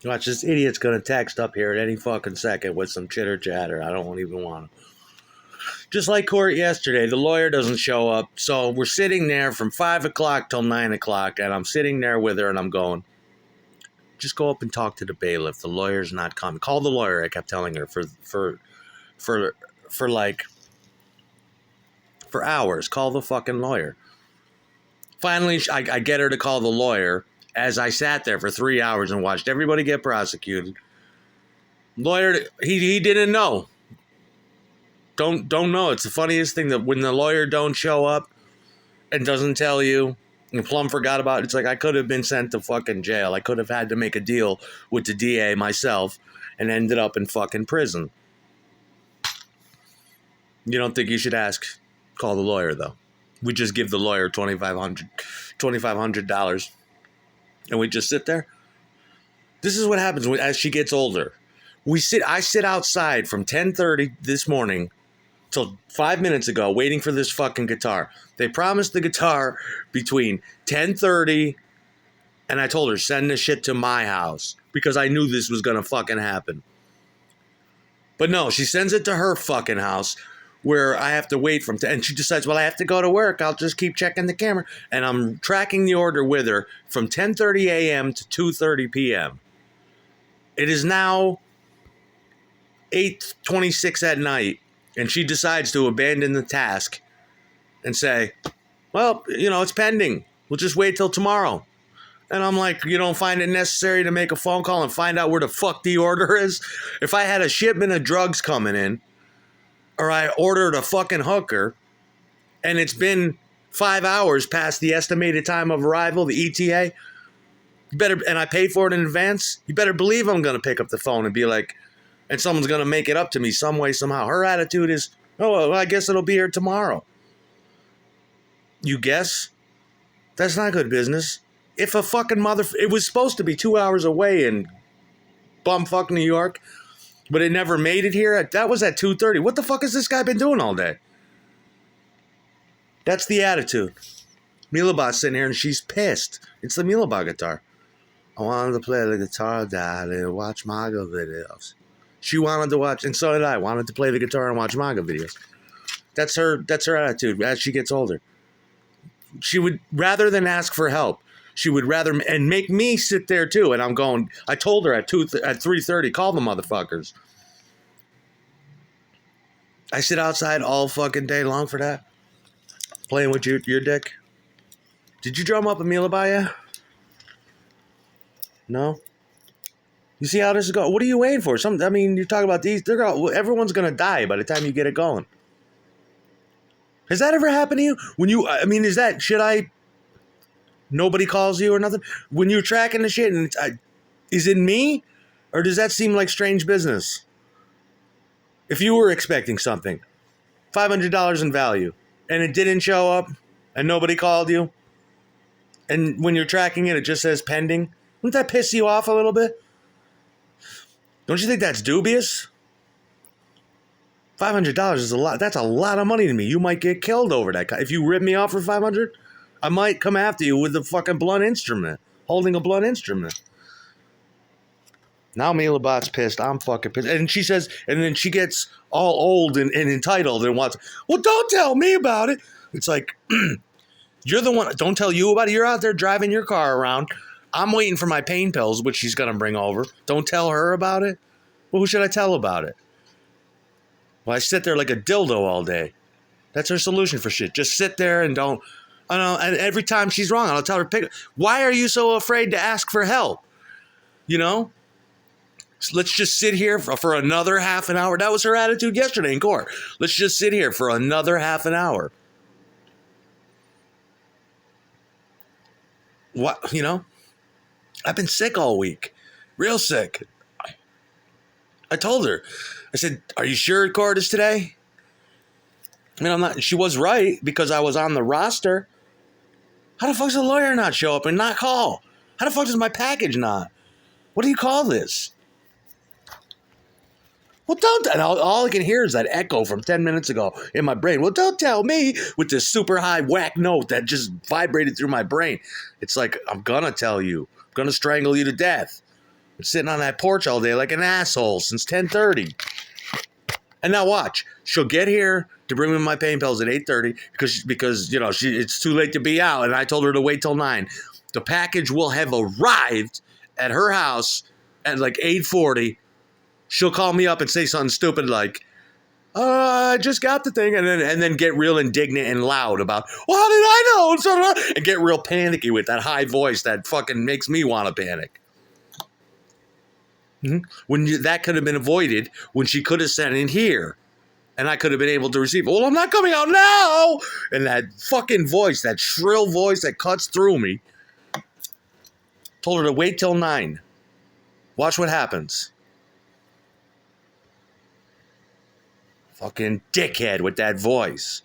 Watch, this idiot's going to text up here at any fucking second with some chitter chatter. I don't even want to. Just like court yesterday, the lawyer doesn't show up. So we're sitting there from 5 o'clock till 9 o'clock, and I'm sitting there with her, and I'm going, just go up and talk to the bailiff. The lawyer's not coming. Call the lawyer, I kept telling her, for hours. Call the fucking lawyer. Finally, I get her to call the lawyer as I sat there for 3 hours and watched everybody get prosecuted. Lawyer, he didn't know. Don't know. It's the funniest thing that when the lawyer don't show up and doesn't tell you, and Plum forgot about it, it's like I could have been sent to fucking jail. I could have had to make a deal with the DA myself and ended up in fucking prison. You don't think you should call the lawyer, though? We just give the lawyer $2,500 and we just sit there. This is what happens as she gets older. I sit outside from 10:30 this morning till 5 minutes ago waiting for this fucking guitar. They promised the guitar between 10:30 and I told her, send the shit to my house because I knew this was going to fucking happen. But no, she sends it to her fucking house where I have to wait and she decides, well, I have to go to work. I'll just keep checking the camera. And I'm tracking the order with her from 10:30 a.m. to 2:30 p.m. It is now 8:26 at night, and she decides to abandon the task and say, well, it's pending. We'll just wait till tomorrow. And I'm like, you don't find it necessary to make a phone call and find out where the fuck the order is? If I had a shipment of drugs coming in, or I ordered a fucking hooker, and it's been 5 hours past the estimated time of arrival, the ETA, and I paid for it in advance, you better believe I'm going to pick up the phone and be like, and someone's going to make it up to me some way, somehow. Her attitude is, oh, well, I guess it'll be here tomorrow. You guess? That's not good business. If a fucking it was supposed to be 2 hours away in bumfuck New York, but it never made it here. That was at 2:30. What the fuck has this guy been doing all day? That's the attitude. Milabot's sitting here and she's pissed. It's the Milabot guitar. I wanted to play the guitar, Dad, and watch manga videos. She wanted to watch, and so did I. Wanted to play the guitar and watch manga videos. That's her attitude as she gets older. She would, rather than ask for help, she would rather, and make me sit there too. And I'm going, I told her at 3:30, call the motherfuckers. I sit outside all fucking day long for that. Playing with your dick. Did you drum up a Milabot yet? No? You see how this is going? What are you waiting for? You talk about these, everyone's going to die by the time you get it going. Has that ever happened to you? Nobody calls you or nothing? When you're tracking the shit, and is it me? Or does that seem like strange business? If you were expecting something, $500 in value, and it didn't show up, and nobody called you, and when you're tracking it, it just says pending, wouldn't that piss you off a little bit? Don't you think that's dubious? $500 is a lot. That's a lot of money to me. You might get killed over that. If you rip me off for $500, I might come after you with a fucking blunt instrument, holding a blunt instrument. Now Milabot's pissed. I'm fucking pissed. And she says, and then she gets all old and entitled and wants, well, don't tell me about it. It's like, you're the one. Don't tell you about it. You're out there driving your car around. I'm waiting for my pain pills, which she's going to bring over. Don't tell her about it? Well, who should I tell about it? Well, I sit there like a dildo all day. That's her solution for shit. Just sit there and don't. I know. And every time she's wrong, I'll tell her, why are you so afraid to ask for help? So let's just sit here for another half an hour. That was her attitude yesterday in court. Let's just sit here for another half an hour. What, I've been sick all week. Real sick. I told her, I said, are you sure court is today? I'm not. She was right because I was on the roster. How the fuck does the lawyer not show up and not call? How the fuck does my package not? What do you call this? Well, don't. And all I can hear is that echo from 10 minutes ago in my brain. Well, don't tell me, with this super high whack note that just vibrated through my brain. It's like, I'm going to tell you. I'm going to strangle you to death. sitting on that porch all day like an asshole since 10:30. And now watch, she'll get here to bring me my pain pills at 8:30 because it's too late to be out, and I told her to wait till 9. The package will have arrived at her house at like 8:40. She'll call me up and say something stupid like, I just got the thing, and then get real indignant and loud about, well, how did I know? And get real panicky with that high voice that fucking makes me want to panic. That could have been avoided when she could have sent in here, and I could have been able to receive. Well, I'm not coming out now, and that fucking voice, that shrill voice that cuts through me. Told her to wait till 9. Watch what happens. Fucking dickhead with that voice.